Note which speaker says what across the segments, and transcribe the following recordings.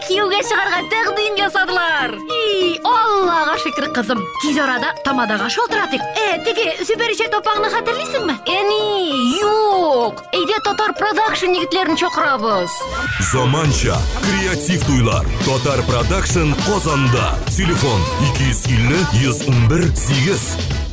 Speaker 1: күйеуге шығарға тәқдим жасадылар. Аллаға шүкір қызым. Тез арада тамадаға шолтыратық. Теге Зөбәреше топаңны хатırlыйсыңмы? Юк. Әйдә Татар продакшн егетләрен чакырабыз.
Speaker 2: Заманча, креатив туйлар. Татар продакшн Казанда. Телефон 250 111 8.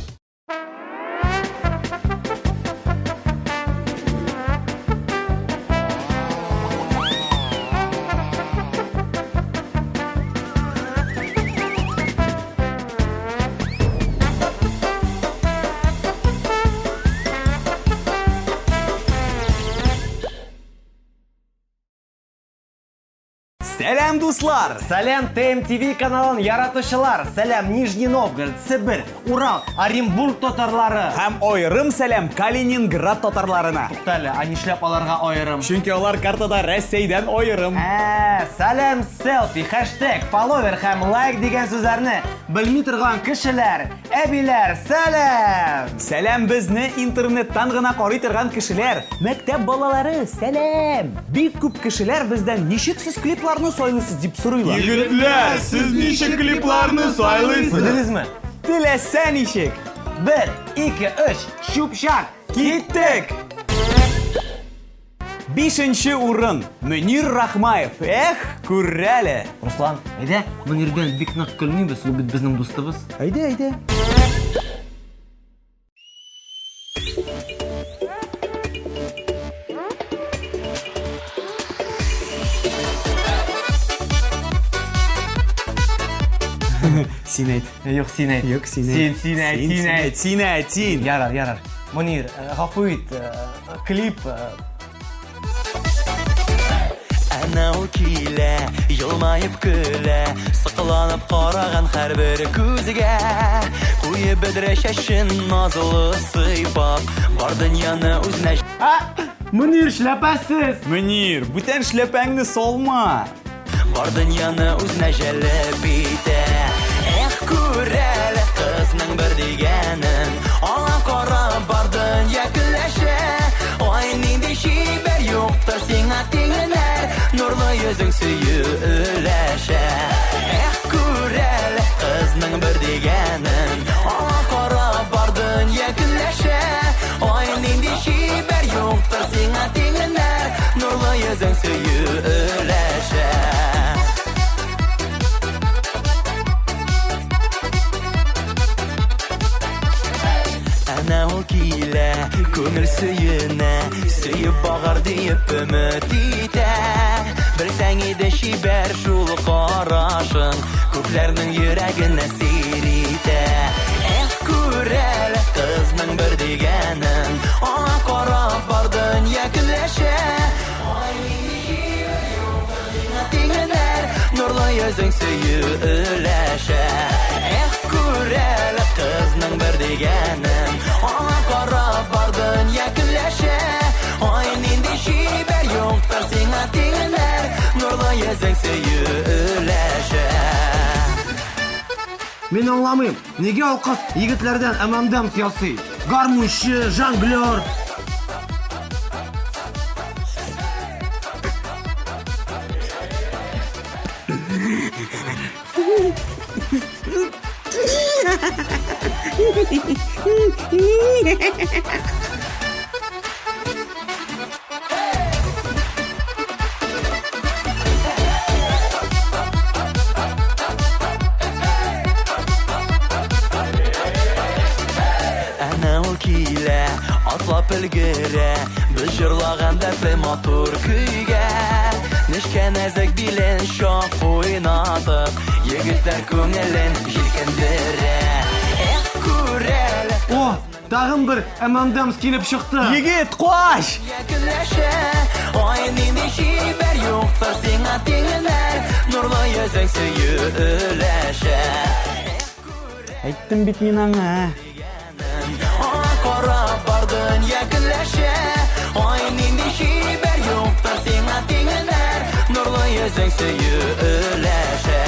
Speaker 3: Сәлем дуслар! Сәлем ТМ-ТВ каналын яратучылар! Сәлем Нижний Новгород, Сібір, Урал, Оренбург татарлары! Һәм айрым сәлем Калининград татарларына! Туктале, нишләп аларга айрым? Чөнки алар картада Россиядән айрым. Сәлем селфи, хэштег, фолловер һәм лайк дигән сүзләрне белми торган кешеләр, әбиләр, сәлем! Сәлем безне интернеттан гына карый торган кешеләр, мәктәп балалары, сәлем! Бик күп кешеләр бездән ничек сез клипларны сайлыйсыз дип сорыйлар. Егетләр, сез ничек клипларны сайлыйсыз? Беләсезме? Теләсә ничек? 1, 2, 3, чупчак, киттек! 5-нче урын Мөнир Рахмаев. Күрәле. Руслан, әйдә, Мөнирдән бик нык көлмибез, ул бит безнең дустыбыз. Әйдә. Син әйт. Юк, син әйт. Юк, син әйт. Син әйт. Ярар. Мөнир, гафу ит. Клип. Анау килә, елмаеп көлә, сыкыланып караган һәрбер күзгә. Куеп бедрә чәчен назлы сыйпап, бар дөньяны үзенә. Мөнир, шляпасыз. Мөнир, бүтән шляпаңны салма. Бар дөньяны үзенә җәлеп итә. Күрәле кызның бер дигәнен, аңа карап бар дөнья көләшә. Ай, нинди чибәр юктыр сиңа тиңнәр, нурлы йөзең сөеләшә. Күрәле кызның бер дигәнен, аңа карап бар дөнья көләшә. Ай, нинди чибәр юктыр сиңа тиңнәр, нурлы йөзең сөеләшә. Ул килә, күңел сөенә, сөеп багар диеп өмет итә. Белсәң иде чибәр шул карашың, күпләрнең йөрәгенә сир итә. Күрәле кызның бер дигәнен, аңа карап бар дөнья көләшә. Тиңнәр, нурлы йөзең сөеләшә. Күрәле кызның бер дигәнен, аңа карап бар дөнья көләшә. Ай, нинди чибәр юктыр сиңа тиңнәр, нурлы йөзең сөеләшә. Мин аңламыйм, нигә ул кыз егетләрдән әмәндәм ясый? Гармунчы, жонглер. Ул килә, атлап өлгерә, без җырлаган дәртле матур көйгә. Нечкә нәзек билен шак уйнатып, егетләр күңелен җилкендерә. Күрәле. Тагын бер әмәндәм килеп чыкты. Егет, каш! Ай, нинди чибәр юктыр сиңа тиңнәр, нурлы йөзең сөеләшә. Әйттем бит мин аңа. Карап бар дөнья көләшә. Ай, нинди чибәр юктыр сиңа тиңнәр, нурлы йөзең сөеләшә.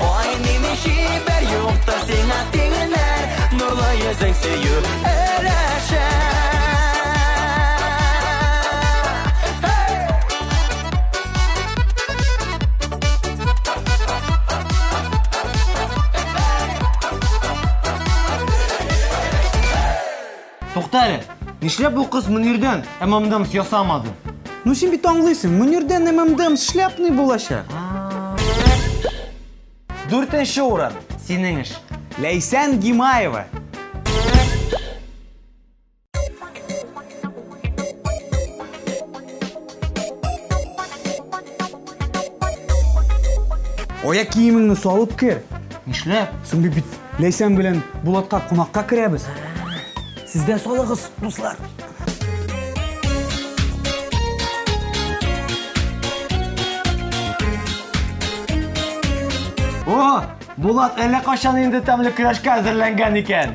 Speaker 3: Ай, нинди чибәр юктыр сиңа тиңнәр, нурлы йөзең сөеләшә. Туктале, нишләп бу кыз Мөнирдән ММДМС ясамады?
Speaker 4: Ну син бит аңлыйсың, Мөнирдән ММДМС шляпный булачак.
Speaker 3: 4-нче урын. Синең эш.
Speaker 4: Ләйсән Гимаева. Аяк киемеңне салып кер.
Speaker 3: Нишләп?
Speaker 4: Соң бит Ләйсән белән Булатка кунакка керәбез. Сез дә салыгыз, дуслар.
Speaker 3: О, Булат әллә качан инде тәмле көрәшкә әзерләнгән икән.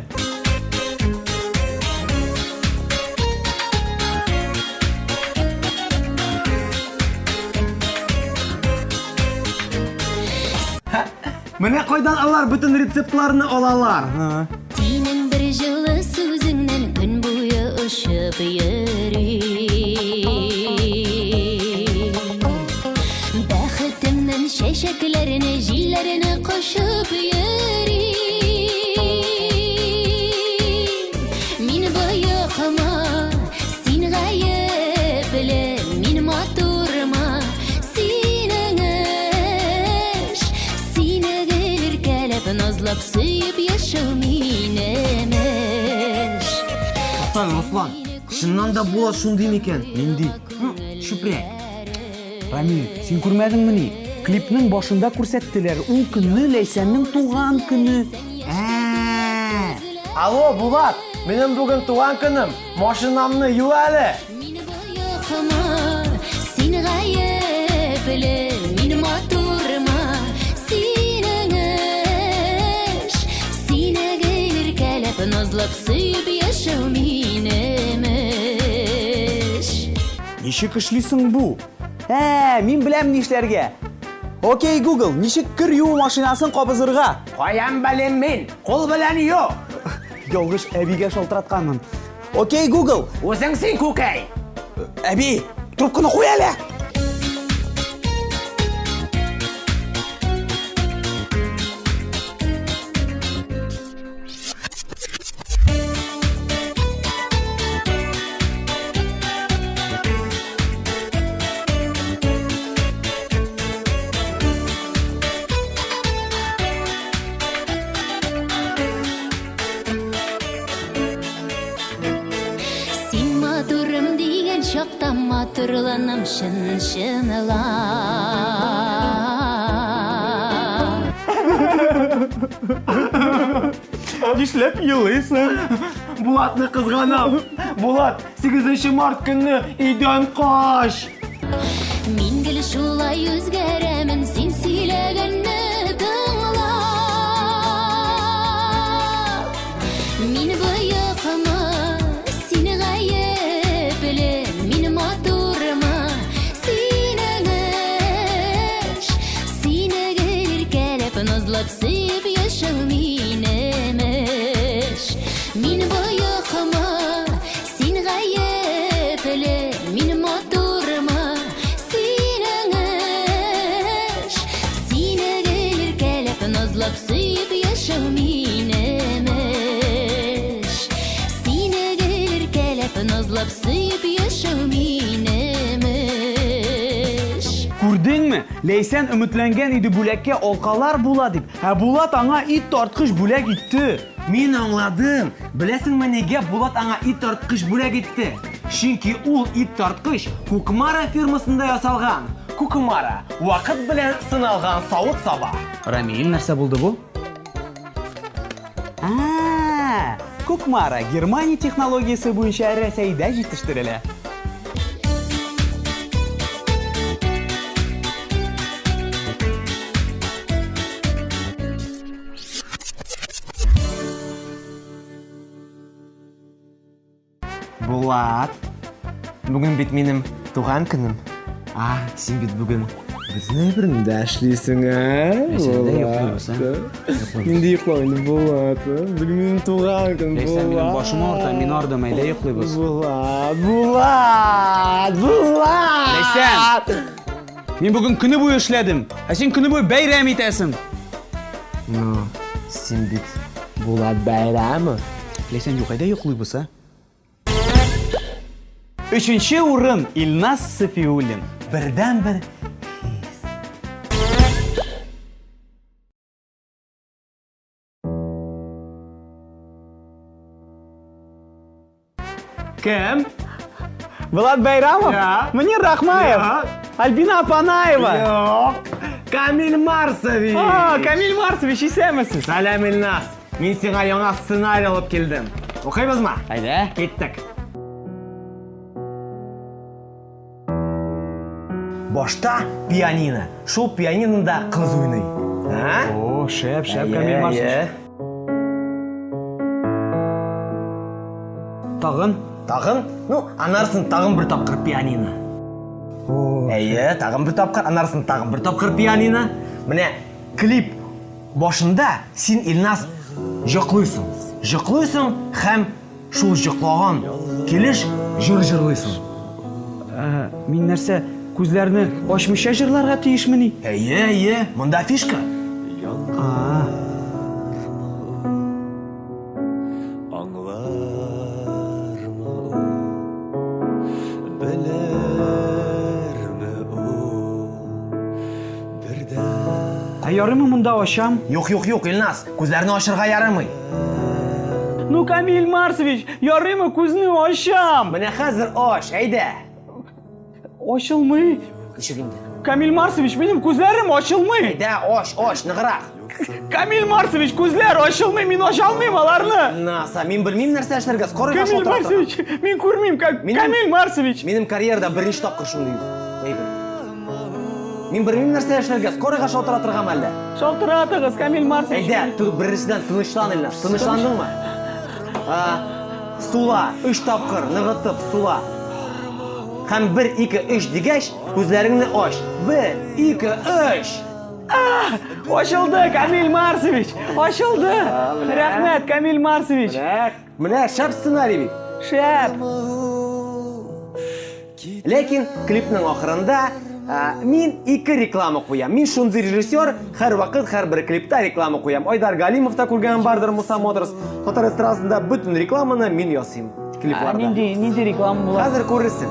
Speaker 3: Менә кайдан алар bütün рецептларны алалар.
Speaker 5: Синең бер җылы сүзеңнән көн буе ошып йөрим. Бәхетемнән чәчәкләрне, җилләрне кошып йөрим. Мин боекма, син гаепле, мин матурма, синең эш, сине иркәләп, назлап сөеп яшәү минемеш.
Speaker 3: Туктале, Руслан, чыннан да Булат шундый микән?
Speaker 4: Нинди?
Speaker 3: Шүпрәк.
Speaker 4: Рамил, син күрмәдеңме ни? Клипның башында күрсәттеләр. Ул көнне Ләйсәннең туган көне.
Speaker 3: Алло, Булат, минем бүген туган көнем. Машинамны ю әле.
Speaker 5: Мин боекма, син гаепле, мин матурма, синең эш, сине иркәләп, назлап сөеп яшәү минемеш.
Speaker 4: Ничек эшлисең бу? Мин беләм нишләргә. Окей, Google, ничек кер юу машинасын кабызырга?
Speaker 3: Каян белем мин? Кул белән ю.
Speaker 4: Ялгыш әбигә шалтыратканмын. Окей, Google.
Speaker 3: Үзең син күкәй.
Speaker 4: Әби, трубканы куй әле.
Speaker 5: Син матурым дигән чакта матурланам чын-чынлап.
Speaker 4: Нишләп елыйсың?
Speaker 3: Булатны кызганам. Булат, 8 март көнне өйдән каш.
Speaker 5: Мин гел шулай үзгәрәмен, син сөйләгәнне тыңлап. Мин боекма, син гаепле, мин матурма, синең эш, сине иркәләп, назлап сөеп яшәү минемеш. Мин боекма, син гаепле, мин матурма, синең эш, сине иркәләп, назлап сөеп яшәү минемеш. Сине иркәләп, назлап сөеп яшәү минемеш.
Speaker 4: Күрдеңме? Ләйсән өметләнгән иде бүләккә алкалар була дип. Ә Булат аңа ит тарткыч бүләк итте.
Speaker 3: Мин аңладым. Беләсеңме нигә Булат аңа ит тарткыч бүләк итте? Чөнки ул ит тарткыч Кукмара фирмасында ясалган. Кукмара вакыт белән сыналган савыт саба.
Speaker 4: Рамил, нәрсә булды бу? Кукмара Германия технологиясы буенча Рәсәйдә җитештерелә.
Speaker 3: Булат, бүген бит минем туган көнем. Син бит бүген безне берендә эшлисең,
Speaker 4: Ләйсәндә йоклыйбыз,
Speaker 3: Инде йоклыйм, Булат. Бүген минем туган көнем.
Speaker 4: Ләйсән белән башыма арта, мин ардым, әйдә йоклыйбыз.
Speaker 3: Булат.
Speaker 4: Ләйсән! Мин бүген көне буе эшләдем, ә син көне буе бәйрәм итәсең.
Speaker 3: Син бит Булат бәйрәме?
Speaker 4: Ләйсән, юк, әйдә йоклыйбыз, Üçüncü урын Илназ Сафиуллин.
Speaker 3: Бірден бір. Кім?
Speaker 4: Влад Байрамов?
Speaker 3: Я.
Speaker 4: Мунир Рахмаев?
Speaker 3: Я.
Speaker 4: Альбина Апанаева?
Speaker 3: Yok. Камил Марсович.
Speaker 4: Камиль Марсович, исәмісіз?
Speaker 3: Сәлем Илназ. Мен сиңа яңа сценарий алып келдім. Оқимызмы?
Speaker 4: Айда.
Speaker 3: Кеттік. Башта пианино. Шул пианинода қыз ойнай.
Speaker 4: О, шәп, Камиль Марсович. Тағын?
Speaker 3: Тағын? Ну, анарсын тағын бір тапқыр пианино. Әйе, тағын бір тапқыр, анарсын тағын бір тапқыр пианино. Міне, клип башында сен Илназ жоқлайсың. Жоқлайсың, һәм шул жоқлаған келеш жыр-жырлайсың.
Speaker 4: Мин нәрсә, күзләрне ачмыйча җырларга тиешмени?
Speaker 3: Әйе, монда фишка.
Speaker 4: Ярымы монда ачам?
Speaker 3: Юк, Илназ, күзләрне ачырга ярамый.
Speaker 4: Ну, Камиль Марсович, ярымы күзне ачам?
Speaker 3: Менә хәзер аш, әйдә.
Speaker 4: Ачылмый. Камиль Марсович, минем күзләрем ачылмый.
Speaker 3: Әйдә, аш, ныграк.
Speaker 4: Камиль Марсович, күзләр ачылмый, мин ача алмыйм аларны.
Speaker 3: Наса, мин белмим нәрсә эшләргә, скорыйга
Speaker 4: Камиль
Speaker 3: шалтыратырга.
Speaker 4: Марсович, мин күрмим, Камиль Марсович.
Speaker 3: Минем карьерада беренче тапкыр шундый. Мин белмим нәрсә эшләргә, скорыйга шалтыратыргам әллә.
Speaker 4: Шалтыратыгыз, Камиль Марсович.
Speaker 3: Әйдә, беренчедән тынычлан, Илназ. Тынычландыңмы? Сула, 3 тапкыр ныгытып сула. Һәм 1, 2, 3 дигәч, күзләреңне аш. 1, 2, 3.
Speaker 4: Ачылды, Камиль Марсович, ачылды. Рәхмәт, Камиль Марсович.
Speaker 3: Менә шәп сценарий бит.
Speaker 4: Шәп.
Speaker 3: Ләкин клипның ахырында мин 2 реклама куям. Мин шундый режиссер, һәр вакыт һәр бер клипта реклама куям. Айдар Галимов та күргән бардыр, Муса Моторс. Татар эстрадасында бөтен рекламаны мин ясыйм клипларда.
Speaker 4: Нинди реклама була?
Speaker 3: Хәзер күрерсең.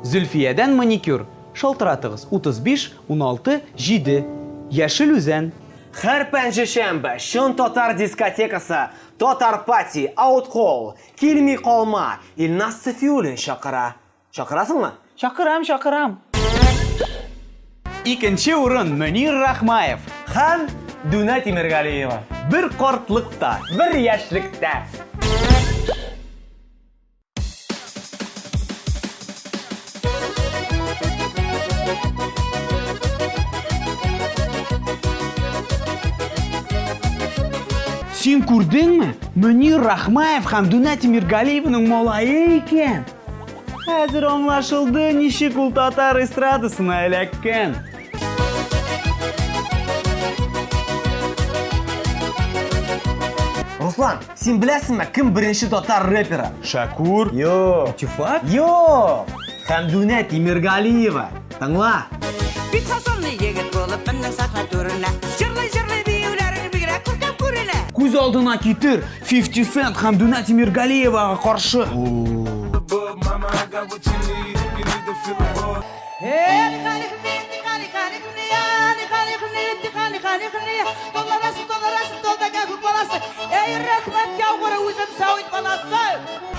Speaker 4: Зөлфиядән маникюр. Шалтыратыгыз 35 16 7. Яшел үзән.
Speaker 3: Һәр пәнҗешәмбе Шон татар дискотекасы, Татар пати, Ауткол, Килми калма, Илназ Сафиуллин чакыра. Чакырасыңмы?
Speaker 4: Чакырам. Икенче урын Мөнир Рахмаев.
Speaker 3: Һәм Дүнә Тимергалиева. Бер картлыкта, бер яшьлектә.
Speaker 4: Син күрдеңме? Мөнир Рахмаев һәм Дүнә Тимергалиеваның малае икән. Хәзер аңлашылды, ничек ул татар эстрадасына эләккән.
Speaker 3: Руслан, син беләсеңме, кем беренче татар рэперы?
Speaker 4: Шакур.
Speaker 3: Юк.
Speaker 4: Тифат?
Speaker 3: Юк. Һәм Дүнә Тимергалиева. Тыңла.
Speaker 6: Бит сасылны егет булып, менә сахна турына. Җырлый биюләрен бигрәк күркәм күренә.
Speaker 4: Күз алдына китер 50 Cent һәм Дүнә Тимергалиевага каршы.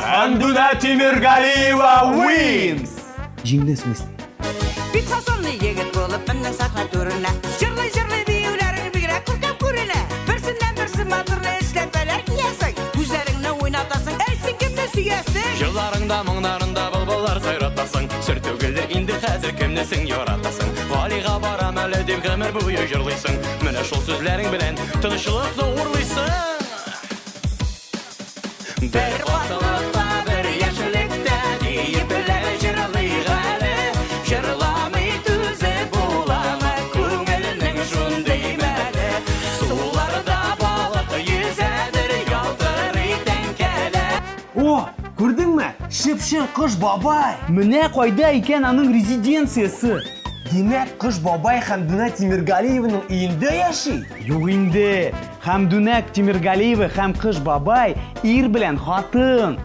Speaker 3: Һәм Дүнә Тимергалиева wins.
Speaker 4: Җиңде смысле.
Speaker 6: Бит сасылны егет булып, менә сахна турына. Җырлый биюләрен бигрәк күркәм күренә. Берсеннән-берсе матурлы эшләпәләр киясәң, күзләреңне уйнатасың, әйсең кемне сөясең.
Speaker 7: Жылларыңда, моңнарында былбыллар сайратасың. Сер түгелдер инде хәзер кемне син яратасың. Валига барам әле дип гомер буе җырлыйсың. Менә шул сүзләрең белән тынычлыкны урлыйсың. Бер вакытта бер яшьлектә диеп беләр җырлый гали. Җырламый түзеп буламы күңелнең шундый мәле. Суларда балык йөзәдер ялтырый тәңкәлә.
Speaker 3: О, күрдеңме? Шипшин кыш бабай.
Speaker 4: Менә кайда икән аның резиденциясы?
Speaker 3: Демәк, Кыш бабай Хәмдүнә Тимергалиеваның өендә яши?
Speaker 4: Юк инде. Хәмдүнә Тимергалиева һәм Кыш бабай ир белән хатын.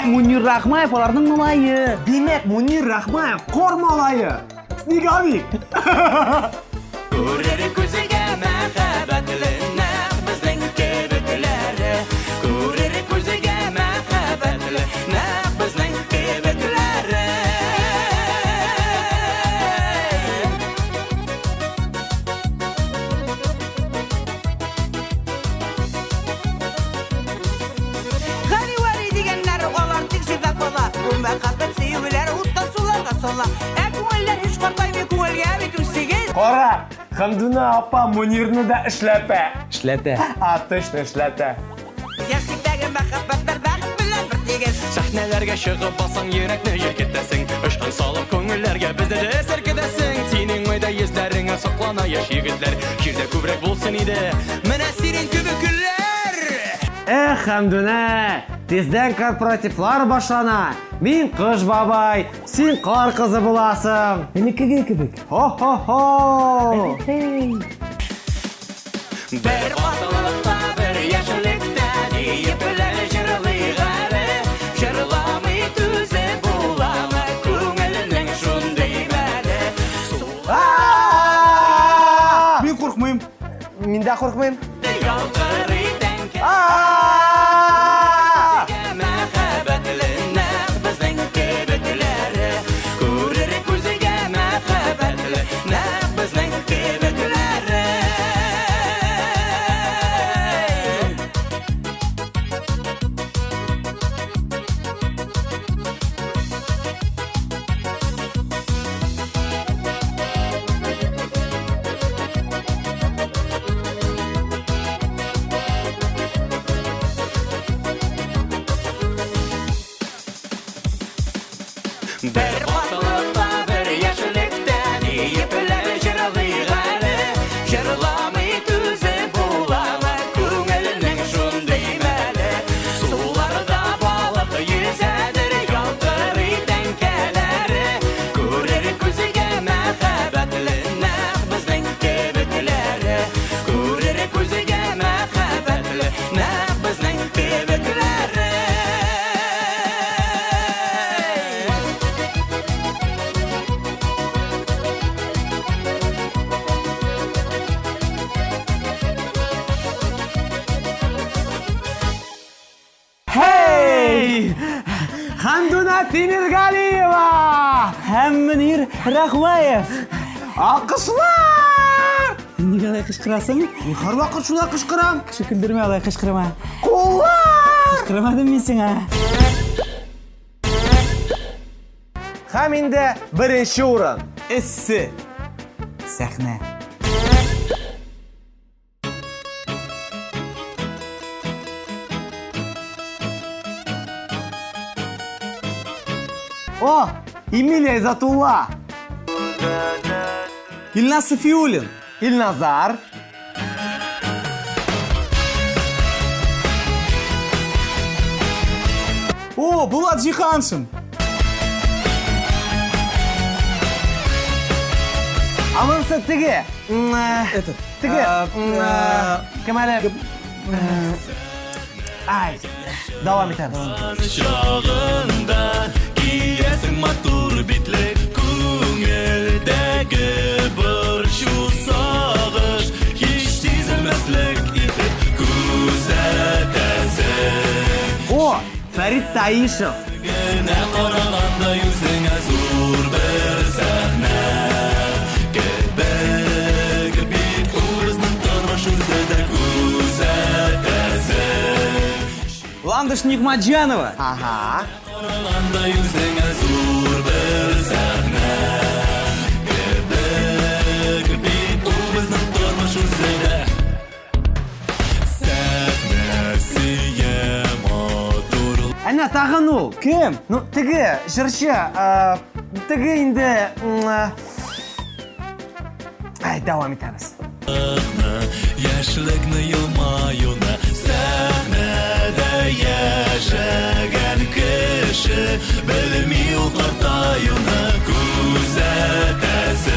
Speaker 4: Мунир Рахмаев аларның малае.
Speaker 3: Демәк, Мунир Рахмаев кор малае. Снеговик.
Speaker 7: Күрер күзегә мәхәббәтле нәкъ безнең кебекләре. Күрер күзегә мәхәббәтле нәкъ безнең кебекләре.
Speaker 6: Гали-вали дигәннәр алар тик җирдә кала. Бу мәхәббәт сөюләр утта суларга сала. Күңелләр һич картаймый, күңелгә бит үсигез.
Speaker 3: Кара, Хәмдүнә апа Мунирны да эшләтә.
Speaker 4: Эшләтә.
Speaker 3: Точно эшләтә.
Speaker 6: Яшьлектәге мәхәббәтләр бәхет белән бер тигез.
Speaker 7: Сәхнәләргә чыгып басаң йөрәкне җиркетәсең. Ышкын салып күңелләргә бездә дә сәркедәсең. Синең майда йөзләреңә саклана яшь егетләр. Җирдә күбрәк булсын иде. Менә синең кебекләр.
Speaker 3: Хәмдүнә, тиздән корпоративлар башлана. Мин Кыш бабай, син кар кызы буласың. Элекеге кебек. Хо-хо-хо.
Speaker 7: Бер катылыкта, бер яшьлектә диеп белән җырлыйк әле. Җырламый түзеп буламы күңелнең шундый мәле.
Speaker 4: Мин куркмыйм.
Speaker 3: Мин дә куркмыйм.
Speaker 7: Ялтырый тәңкә мәхәббәтле нәкъ безнең кебекләре. Күрер күзегә мәхәббәтле нәкъ безнең кебекләре. Бер катылыкта, бер яшьлектә диеп белән җырлыйк әле. Җырламый түзеп буламы күңелнең шундый мәле. Суларда балык йөзәдер, ялтырый тәңкәләре. Күрер күзегә мәхәббәтле нәкъ безнең кебекләре. Күрер күзегә мәхәббәтле нәкъ безнең кебекләре.
Speaker 3: Hey! Хәмдүнә Тимергалиева!
Speaker 4: Һәм Мунир Рахмаев.
Speaker 3: Алкышлар!
Speaker 4: Нигә алай кычкырасың?
Speaker 3: Һәрвакыт шулай кычкырам.
Speaker 4: Кеше көлдермә алай кычкырма.
Speaker 3: Куллар!
Speaker 4: Кычкырмадым мин сиңа.
Speaker 3: Һәм инде беренче урын.
Speaker 4: Эссе. Сәхнә.
Speaker 3: О, Эмилия Изатулла.
Speaker 4: Илназ Сафиуллин.
Speaker 3: Илназар.
Speaker 4: О, Булат Җиһаншин.
Speaker 3: Анысы теге. Теге. Кем әле? Ай, давам итәбез.
Speaker 7: Чагында киясең матур битле күңелдәге борчу сагыш һич сизелмәслек итеп күзәтәсең.
Speaker 3: О, Фәрит Таишев.
Speaker 7: Генә караганда юзеңә зур бер сәхнә кебек бит урысның тормыш үзәдә күзәтәсең.
Speaker 4: Ландыш Нигъматҗанова.
Speaker 3: Ага.
Speaker 7: Караганда юзеңә зур бер сәхнә кебек бит урысның тормыш үзәдә сәхнәсие матур.
Speaker 3: Әнә тагын ул.
Speaker 4: Кем?
Speaker 3: Ну, теге, җырчы, теге инде. Ай, давам итәбез.
Speaker 7: Яшьлекне елмаюны сәхнәдә яшәгән кеше белми ул картаюны күзәтәсең.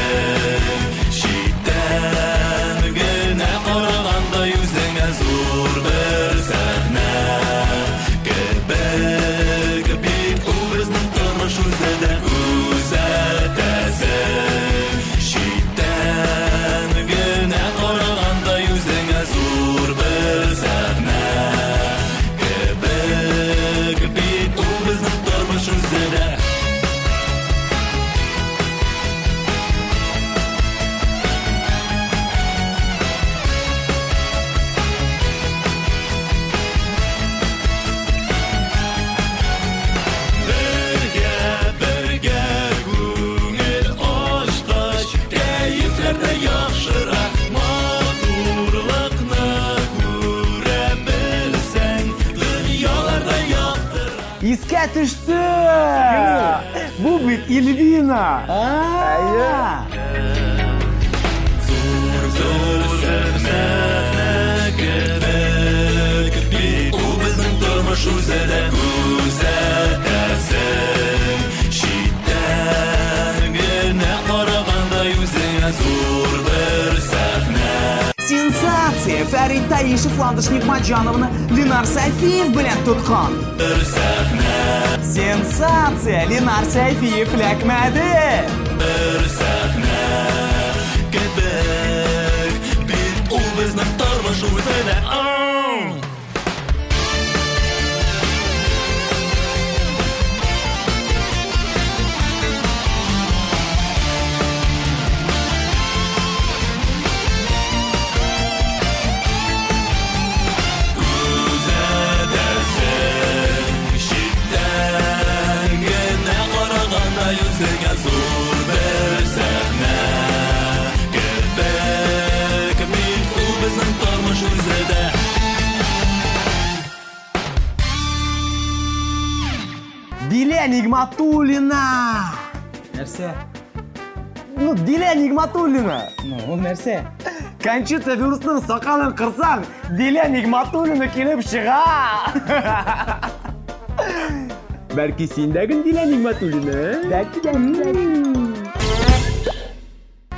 Speaker 4: Искә төште. Бу бит Ильвина.
Speaker 7: Тормыш үзедә күзәтәсең Читтән генә караганда үзеңә зур бер сәхнә
Speaker 4: Сенсация! Фәрит Таишев Ландыш Нигматҗановны Ленар Сәйфиев белән тоткан.
Speaker 7: Бер сәхнә
Speaker 4: Сенсация! Ленар Сәйфиев ләкмәде.
Speaker 7: Бер сәхнә кебек бит ул безнең тормыш үзедә Үзеңә зур бер сәхнә кебек бит ул безнең тормыш үзедә
Speaker 3: Дилә Нигматуллина.
Speaker 4: Нәрсә?
Speaker 3: Ну, Дилә Нигматуллина.
Speaker 4: Ул нәрсә?
Speaker 3: Кончита Вюрстның сакалын кырсаң, Дилә Нигматуллина килеп чыга. Бәлки синдәген Дилә Нигматуллина?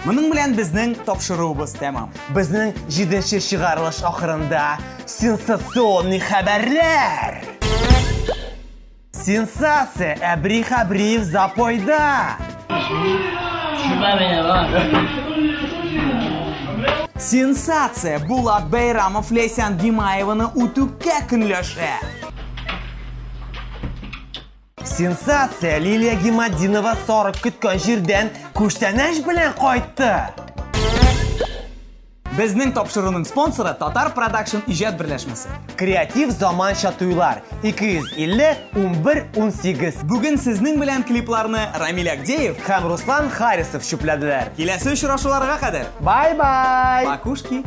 Speaker 4: Моның белән безнең тапшыруыбыз тәмам.
Speaker 3: Безнең 7нче чыгарылыш ахырында сенсационный хәбәрләр. Сенсация Әбри Хабриев запойда.
Speaker 4: Сенсация Булат Бәйрамов Ләйсән Гимаеваны үтүккә көнләшә.
Speaker 3: Сенсация Лилия Гимадинова сарык көткән җирдән күчтәнәш белән кайтты.
Speaker 4: Безнең тапшыруның спонсоры Татар Продакшн иҗат берләшмәсе.
Speaker 3: Креатив заманча туйлар 250-11-18.
Speaker 4: Бүген сезнең белән клипларны Рамил Агдеев
Speaker 3: Һәм Руслан Харисов чүпләделәр.
Speaker 4: киләсе очрашуларга кадәр.
Speaker 3: Бай-бай!
Speaker 4: Пакушки!